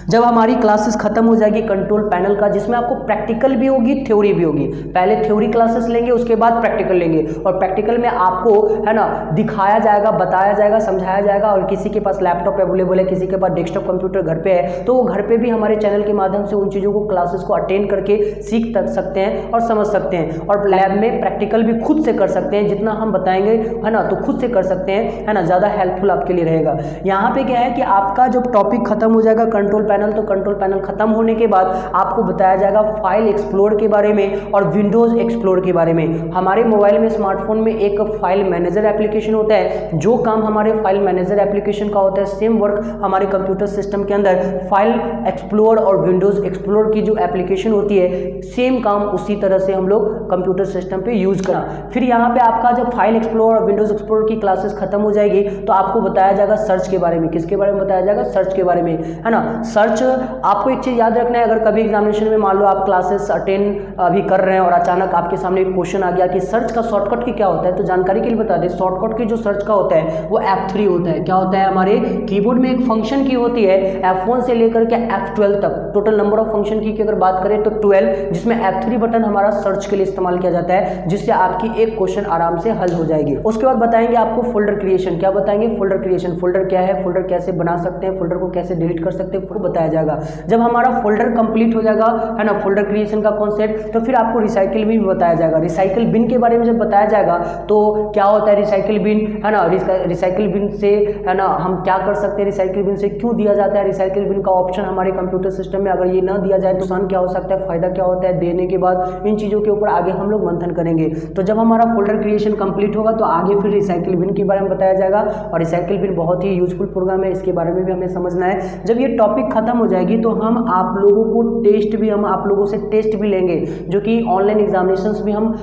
[SPEAKER 1] जब हमारी क्लासेस खत्म हो जाएगी कंट्रोल पैनल का, जिसमें आपको प्रैक्टिकल भी होगी, थ्योरी भी होगी। पहले थ्योरी क्लासेस लेंगे, उसके बाद प्रैक्टिकल लेंगे, और प्रैक्टिकल में आपको, है ना, दिखाया जाएगा, बताया जाएगा, समझाया जाएगा। और किसी के पास लैपटॉप अवेलेबल है, किसी के पास डेस्कटॉप कंप्यूटर घर पे है, तो वो घर पे भी हमारे चैनल के माध्यम से उन चीज़ों को, क्लासेस को अटेंड करके सीख सकते हैं और समझ सकते हैं। और लैब में प्रैक्टिकल भी खुद से कर सकते हैं, जितना हम बताएंगे, है ना, तो खुद से कर सकते हैं, है ना, ज़्यादा हेल्पफुल आपके लिए रहेगा। यहाँ पे क्या है कि आपका जब टॉपिक खत्म हो जाएगा कंट्रोल पैनल, तो कंट्रोल पैनल खत्म होने के बाद आपको बताया जाएगा फाइल एक्सप्लोर के बारे में और विंडोज एक्सप्लोर के बारे में। हमारे मोबाइल में, स्मार्टफोन में एक फाइल मैनेजर एप्लीकेशन होता है। जो काम हमारे फाइल मैनेजर एप्लीकेशन का होता है, सेम वर्क हमारे कंप्यूटर सिस्टम के अंदर फाइल एक्सप्लोर और विंडोज एक्सप्लोर की जो एप्लीकेशन होती है, सेम काम उसी तरह से हम लोग कंप्यूटर सिस्टम पे यूज करना। फिर यहाँ पे आपका जब फाइल एक्सप्लोर और विंडोज एक्सप्लोर की क्लासेस खत्म हो जाएगी, तो आपको बताया जाएगा सर्च के बारे में। किसके बारे में बताया जाएगा? सर्च के बारे में, है ना। सर्च, आपको एक चीज़ याद रखना है, अगर कभी एग्जामिनेशन में मान लो आप क्लासेस अटेंड अभी कर रहे हैं और अचानक आपके सामने एक क्वेश्चन आ गया कि सर्च का शॉर्टकट की क्या होता है, तो जानकारी के लिए बता दें, शॉर्टकट की जो सर्च का होता है वो F3 होता है। क्या होता है? हमारे कीबोर्ड में एक फंक्शन की होती है, F1 से लेकर के F12 तक, टोटल नंबर ऑफ फंक्शन की अगर बात करें तो 12, जिसमें F3 बटन हमारा सर्च के लिए इस्तेमाल किया जाता है, जिससे आपकी एक क्वेश्चन आराम से हल हो जाएगी। उसके बाद बताएंगे आपको फोल्डर क्रिएशन। क्या बताएंगे? Folder creation. फोल्डर क्या है, फोल्डर कैसे बना सकते हैं, फोल्डर को कैसे डिलीट कर सकते हैं, वो बताया जाएगा। जब हमारा फोल्डर कंप्लीट हो जाएगा, है ना, फोल्डर क्रिएशन का कॉन्सेप्ट, तो फिर आपको रिसाइकिल बिन बताया जाएगा। रिसाइकिल बिन के बारे में जब बताया जाएगा तो क्या होता है रिसाइकिल बिन, है ना, रिसाइकिल बिन से, है ना, हम क्या कर सकते हैं, रिसाइकिल बिन से क्यों दिया जाता है, रिसाइकिल बिन का ऑप्शन हमारे कंप्यूटर सिस्टम में अगर ये ना दिया जाए तो नुकसान क्या हो सकता है, फायदा क्या होता है देने के बाद, इन चीज़ों के ऊपर आगे हम लोग मंथन करेंगे। तो जब हमारा फोल्डर क्रिएशन कंप्लीट होगा तो आगे फिर रिसाइकिल बिन के बारे में बताया जाएगा, और रिसाइकिल बिन बहुत ही यूजफुल प्रोग्राम है, इसके बारे में भी हमें समझना है। जब ये टॉपिक खत्म हो जाएगी तो हम आप लोगों को टेस्ट भी, हम आप लोगों से टेस्ट भी लेंगे, जो कि ऑनलाइन एग्जामिनेशंस भी हम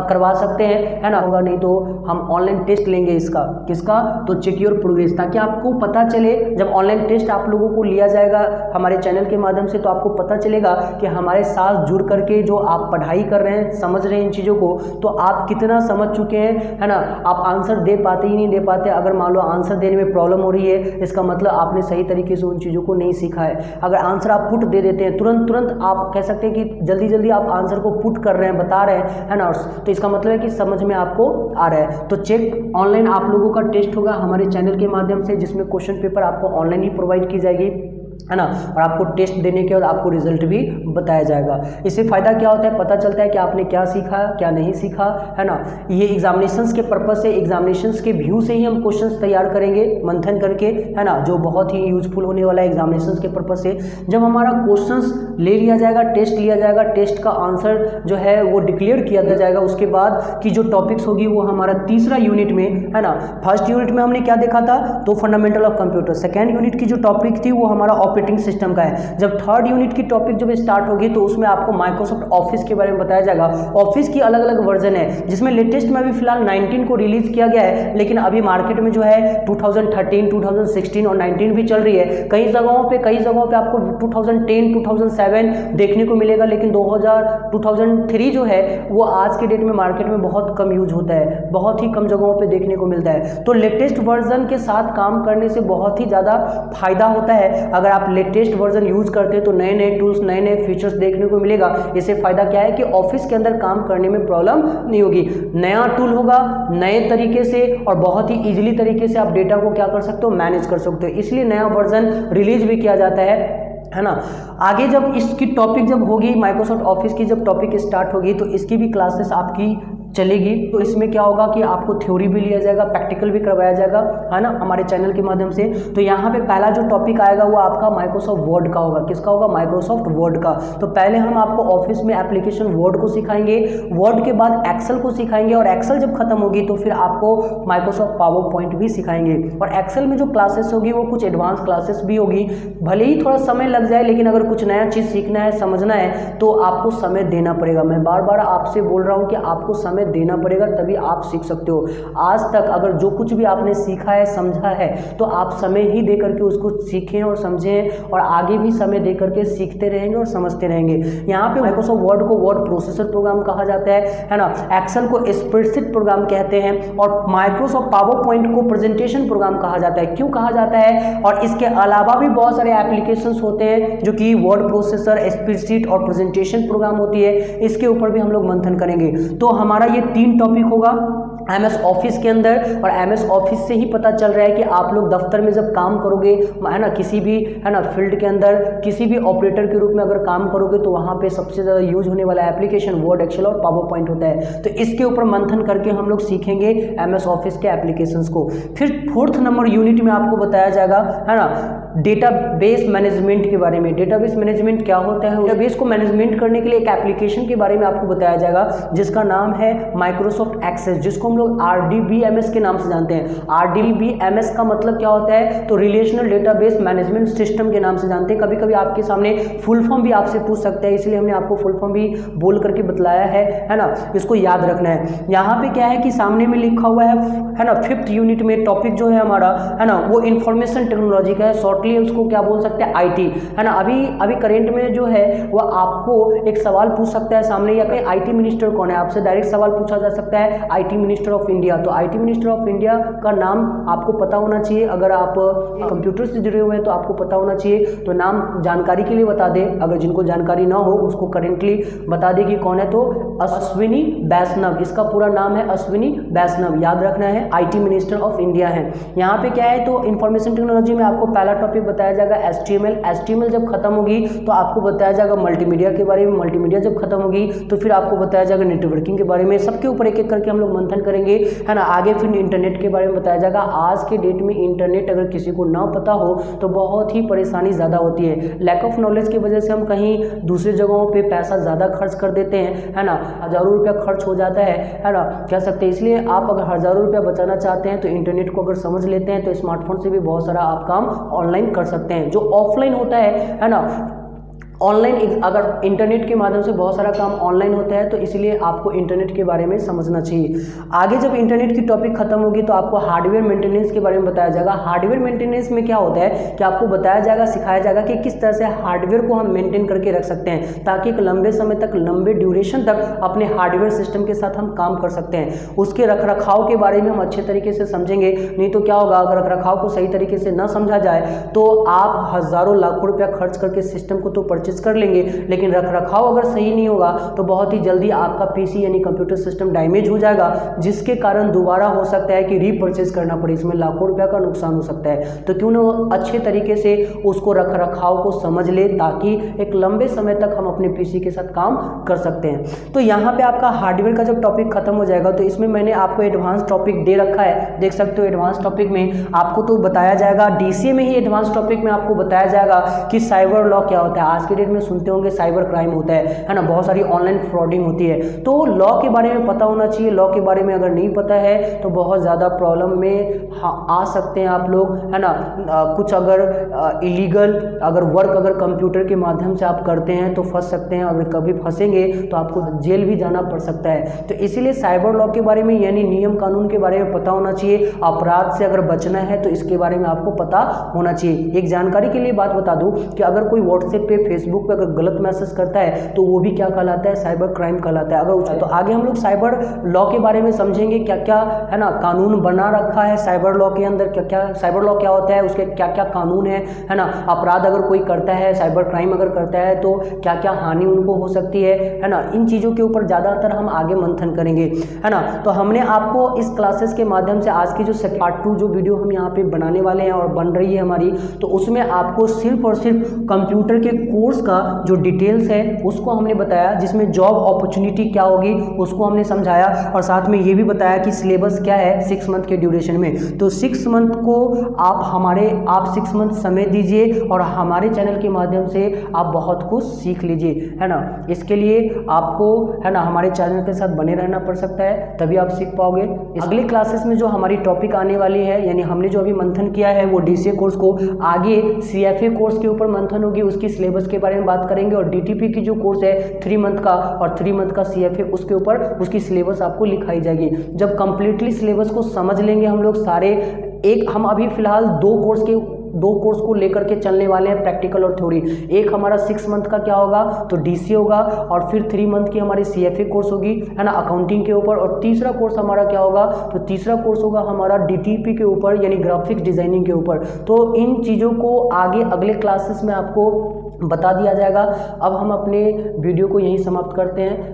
[SPEAKER 1] करवा सकते हैं, है ना। होगा नहीं तो हम ऑनलाइन टेस्ट लेंगे इसका, किसका, तो चेक योर प्रोग्रेस, ताकि आपको पता चले। जब ऑनलाइन टेस्ट आप लोगों को लिया जाएगा हमारे चैनल के माध्यम से, तो आपको पता चलेगा कि हमारे साथ जुड़ करके जो आप पढ़ाई कर रहे हैं, समझ रहे हैं इन चीज़ों को, तो आप कितना समझ चुके हैं, है ना। आप आंसर दे पाते ही नहीं दे पाते। अगर मान लो आंसर देने में प्रॉब्लम हो रही है, इसका मतलब आपने सही तरीके से उन चीज़ों को नहीं सीखा है। अगर आंसर आप पुट दे देते हैं तुरंत आप कह सकते हैं कि जल्दी जल्दी आप आंसर को पुट कर रहे हैं, बता रहे हैं, है ना, तो इसका मतलब है कि समझ में आपको आ रहा है। तो चेक ऑनलाइन आप लोगों का टेस्ट होगा हमारे चैनल के माध्यम से, जिसमें क्वेश्चन पेपर आपको ऑनलाइन ही प्रोवाइड की जाएगी। है ना, और आपको टेस्ट देने के बाद आपको रिजल्ट भी बताया जाएगा। इससे फ़ायदा क्या होता है, पता चलता है कि आपने क्या सीखा क्या नहीं सीखा, है ना। ये एग्जामिनेशंस के पर्पस से, एग्जामिनेशंस के व्यू से ही हम क्वेश्चंस तैयार करेंगे मंथन करके, है ना, जो बहुत ही यूजफुल होने वाला है एग्जामिनेशंस के पर्पस से। जब हमारा क्वेश्चंस ले लिया जाएगा, टेस्ट लिया जाएगा, टेस्ट का आंसर जो है वो डिक्लेयर किया जाएगा, उसके बाद की जो टॉपिक्स होगी वो हमारा तीसरा यूनिट में, है ना। फर्स्ट यूनिट में हमने क्या देखा था, तो fundamental of computer. Second unit की जो टॉपिक थी वो हमारा ऑपरेटिंग सिस्टम का है। जब थर्ड यूनिट की टॉपिक जब स्टार्ट होगी तो उसमें आपको माइक्रोसॉफ्ट ऑफिस के बारे में बताया जाएगा। ऑफिस की अलग अलग वर्जन है, जिसमें लेटेस्ट में अभी फिलहाल 19 को रिलीज किया गया है, लेकिन अभी मार्केट में जो है 2013, 2016 और 19 भी चल रही है। कई जगहों पे आपको 2010, 2007 देखने को मिलेगा, लेकिन 2003 जो है वो आज के डेट में मार्केट में बहुत कम यूज होता है, बहुत ही कम जगहों पे देखने को मिलता है। तो लेटेस्ट वर्जन के साथ काम करने से बहुत ही ज़्यादा फायदा होता है। अगर आप लेटेस्ट वर्जन यूज करते हैं तो नए नए टूल्स, नए नए फीचर्स देखने को मिलेगा। इससे फायदा क्या है कि ऑफिस के अंदर काम करने में प्रॉब्लम नहीं होगी। नया टूल होगा, नए तरीके से और बहुत ही इजीली तरीके से आप डेटा को क्या कर सकते हो, मैनेज कर सकते हो। इसलिए नया वर्जन रिलीज भी किया जाता है ना। आगे जब इसकी टॉपिक जब होगी, माइक्रोसॉफ्ट ऑफिस की जब टॉपिक स्टार्ट होगी तो इसकी भी क्लासेस आपकी चलेगी। तो इसमें क्या होगा कि आपको थ्योरी भी लिया जाएगा, प्रैक्टिकल भी करवाया जाएगा, है ना, हमारे चैनल के माध्यम से। तो यहाँ पे पहला जो टॉपिक आएगा वो आपका माइक्रोसॉफ्ट वर्ड का होगा। किसका होगा, माइक्रोसॉफ्ट वर्ड का। तो पहले हम आपको ऑफिस में एप्लीकेशन वर्ड को सिखाएंगे, वर्ड के बाद एक्सेल को सिखाएंगे, और एक्सेल जब खत्म होगी तो फिर आपको माइक्रोसॉफ्ट पावर पॉइंट भी सिखाएंगे। और एक्सेल में जो क्लासेस होगी वो कुछ एडवांस क्लासेस भी होगी। भले ही थोड़ा समय लग जाए, लेकिन अगर कुछ नया चीज़ सीखना है, समझना है, तो आपको समय देना पड़ेगा। मैं बार बार आपसे बोल रहा हूँ कि आपको समय देना पड़ेगा, तभी आप सीख सकते हो। आज तक अगर जो कुछ भी आपने सीखा है, समझा है, तो आप समय ही दे करके उसको सीखें और समझें, और आगे भी समय दे करके सीखते रहेंगे और समझते रहेंगे। यहाँ पे माइक्रोसॉफ्ट वर्ड को वर्ड प्रोसेसर प्रोग्राम कहा जाता है ना। एक्सेल को स्प्रेडशीट प्रोग्राम कहते हैं, और माइक्रोसॉफ्ट पावर पॉइंट को प्रेजेंटेशन प्रोग्राम कहा जाता है। क्यों कहा जाता है, और इसके अलावा भी बहुत सारे एप्लीकेशंस होते हैं जो कि वर्ड प्रोसेसर, स्प्रेडशीट और प्रेजेंटेशन प्रोग्राम होती है। इसके ऊपर भी हम लोग मंथन करेंगे। तो हमारा ये 3 टॉपिक होगा MS ऑफिस के अंदर, और MS ऑफिस से ही पता चल रहा है कि आप लोग दफ्तर में जब काम करोगे, है ना, किसी भी, है ना, फील्ड के अंदर किसी भी ऑपरेटर के रूप में अगर काम करोगे तो वहाँ पे सबसे ज़्यादा यूज होने वाला एप्लीकेशन वर्ड, एक्सेल और पावर पॉइंट होता है। तो इसके ऊपर मंथन करके हम लोग सीखेंगे MS ऑफिस के एप्लीकेशंस को। फिर 4th नंबर यूनिट में आपको बताया जाएगा, है ना, डेटाबेस मैनेजमेंट के बारे में। डेटाबेस मैनेजमेंट क्या होता है, डेटाबेस को मैनेजमेंट करने के लिए एक एप्लीकेशन के बारे में आपको बताया जाएगा, जिसका नाम है माइक्रोसॉफ्ट एक्सेस, जिसको हम लोग RDBMS के नाम से जानते हैं। RDBMS का मतलब क्या होता है, तो रिलेशनल डेटाबेस मैनेजमेंट सिस्टम के नाम से जानते हैं। कभी कभी आपके सामने फुल फॉर्म भी आपसे पूछ सकते हैं, इसलिए हमने आपको फुल फॉर्म भी बोल करके बतलाया है ना। इसको याद रखना है। यहाँ पे क्या है कि सामने में लिखा हुआ है ना, 5th यूनिट में टॉपिक जो है हमारा, है ना, वो इंफॉर्मेशन टेक्नोलॉजी का है। शॉर्टली उसको क्या बोल सकते हैं, IT, है ना। अभी करेंट में जो है वो आपको एक सवाल पूछ सकता है सामने, या कहीं IT मिनिस्टर कौन है, आपसे डायरेक्ट सवाल पूछा जा सकता है, IT मिनिस्टर ऑफ इंडिया। तो IT मिनिस्टर ऑफ इंडिया का नाम आपको पता होना चाहिए। अगर आप कंप्यूटर से जुड़े हुए हैं तो आपको पता होना चाहिए। तो नाम जानकारी के लिए बता दे, अगर जिनको जानकारी ना हो उसको करेंटली बता दे कि कौन है। तो अश्विनी वैष्णव, इसका पूरा नाम है अश्विनी वैष्णव, याद रखना है, IT मिनिस्टर ऑफ इंडिया है। यहाँ पे क्या है, तो इंफॉर्मेशन टेक्नोलॉजी में आपको पहला टॉपिक बताया जाएगा HTML जब खत्म होगी तो आपको बताया जाएगा मल्टीमीडिया के बारे में। मल्टीमीडिया जब खत्म होगी तो फिर आपको बताया जाएगा नेटवर्किंग के बारे में। सबके ऊपर एक एक करके हम लोग मंथन करेंगे, है ना। आगे फिर इंटरनेट के बारे में बताया जाएगा। आज के डेट में इंटरनेट अगर किसी को ना पता हो तो बहुत ही परेशानी ज़्यादा होती है। लैक ऑफ नॉलेज की वजह से हम कहीं दूसरी जगहों पे पैसा ज़्यादा खर्च कर देते हैं, है ना। हज़ारों रुपया खर्च हो जाता है ना, कह सकते हैं। इसलिए आप अगर हज़ारों रुपया बचाना चाहते हैं तो इंटरनेट को अगर समझ लेते हैं तो स्मार्टफोन से भी बहुत सारा आप काम ऑनलाइन कर सकते हैं। जो ऑफलाइन होता है ना, ऑनलाइन, अगर इंटरनेट के माध्यम से बहुत सारा काम ऑनलाइन होता है, तो इसलिए आपको इंटरनेट के बारे में समझना चाहिए। आगे जब इंटरनेट की टॉपिक खत्म होगी तो आपको हार्डवेयर मेंटेनेंस के बारे में बताया जाएगा। हार्डवेयर मेंटेनेंस में क्या होता है कि आपको बताया जाएगा, सिखाया जाएगा कि किस तरह से हार्डवेयर को हम मेंटेन करके रख सकते हैं, ताकि एक लंबे समय तक, लंबे ड्यूरेशन तक अपने हार्डवेयर सिस्टम के साथ हम काम कर सकते हैं। उसके रख रखाव के बारे में हम अच्छे तरीके से समझेंगे। नहीं तो क्या होगा, अगर रख रखाव को सही तरीके से न समझा जाए तो आप हज़ारों लाखों रुपया खर्च करके सिस्टम को तो परचेज परचेज कर लेंगे, लेकिन रख रखाव अगर सही नहीं होगा तो बहुत ही जल्दी आपका पीसी यानी कंप्यूटर सिस्टम डैमेज हो जाएगा, जिसके कारण दोबारा हो सकता है कि रीपरचेज करना पड़े, इसमें लाखों रुपया का नुकसान हो सकता है। तो क्यों ना अच्छे तरीके से उसको रख रखाव को समझ ले, ताकि एक लंबे समय तक हम अपने पीसी के साथ काम कर सकते हैं। तो यहाँ पे आपका हार्डवेयर का जब टॉपिक खत्म हो जाएगा तो इसमें मैंने आपको एडवांस टॉपिक दे रखा है, देख सकते हो। एडवांस टॉपिक में आपको तो बताया जाएगा, डीसीए में ही एडवांस टॉपिक में आपको बताया जाएगा कि साइबर लॉ क्या होता है। आज के डेट में सुनते होंगे साइबर क्राइम होता है ना, बहुत सारी ऑनलाइन फ्रॉडिंग होती है। तो लॉ के बारे में पता होना चाहिए। लॉ के बारे में अगर नहीं पता है तो बहुत ज़्यादा प्रॉब्लम में आ सकते हैं आप लोग, है ना। कुछ अगर इलीगल अगर वर्क अगर कंप्यूटर के माध्यम से आप करते हैं तो फंस सकते हैं, अगर कभी फंसेंगे तो आपको जेल भी जाना पड़ सकता है। तो इसीलिए साइबर लॉ के बारे में यानी नियम कानून के बारे में पता होना चाहिए। अपराध से अगर बचना है तो इसके बारे में आपको पता होना चाहिए। एक जानकारी के लिए बात बता दूं कि अगर कोई व्हाट्सएप पे फेसबुक पे अगर गलत मैसेज करता है तो वो भी क्या कहलाता है, साइबर क्राइम कहलाता है। अगर तो आगे हम लोग साइबर लॉ के बारे में समझेंगे, क्या क्या है ना कानून बना रखा है साइबर लॉ के अंदर, क्या क्या साइबर लॉ क्या होता है, उसके क्या क्या कानून है ना। अपराध अगर कोई करता है, साइबर क्राइम अगर करता है तो क्या क्या हानि उनको हो सकती है ना। इन चीज़ों के ऊपर ज़्यादातर हम आगे मंथन करेंगे, है ना। तो हमने आपको इस क्लासेस के माध्यम से आज की जो पार्ट 2 जो वीडियो हम यहाँ पे बनाने वाले हैं और बन रही है हमारी, तो उसमें आपको सिर्फ और सिर्फ कंप्यूटर के कोर्स का जो डिटेल्स है उसको हमने बताया, जिसमें जॉब अपॉर्चुनिटी क्या होगी उसको हमने समझाया, और साथ में ये भी बताया कि सिलेबस क्या है 6 मंथ के ड्यूरेशन में। तो 6 मंथ को आप 6 मंथ समय दीजिए और हमारे चैनल के माध्यम से आप बहुत कुछ सीख लीजिए, है ना। इसके लिए आपको है ना हमारे चैनल के साथ बने रहना पड़ सकता है, तभी आप सीख पाओगे। अगले क्लासेस में जो हमारी टॉपिक आने वाली है, यानी हमने जो अभी मंथन किया है वो डीसीए कोर्स को, आगे सीएफए कोर्स के ऊपर मंथन होगी, उसकी सिलेबस के बारे में बात करेंगे। और डीटीपी की जो कोर्स है 3 मंथ का और 3 मंथ का सीएफए, उसके ऊपर उसकी सिलेबस आपको लिखाई जाएगी। जब कंप्लीटली सिलेबस को समझ लेंगे हम लोग सारे, हम अभी फिलहाल 2 कोर्स को लेकर के चलने वाले हैं, प्रैक्टिकल और थ्योरी। एक हमारा 6 मंथ का क्या होगा तो डीसी होगा, और फिर 3 मंथ की हमारी सीएफए कोर्स होगी, है ना, अकाउंटिंग के ऊपर। और तीसरा कोर्स हमारा क्या होगा तो तीसरा कोर्स होगा हमारा डीटीपी के ऊपर, यानी ग्राफिक्स डिजाइनिंग के ऊपर। तो इन चीज़ों को आगे अगले क्लासेस में आपको बता दिया जाएगा। अब हम अपने वीडियो को यहीं समाप्त करते हैं।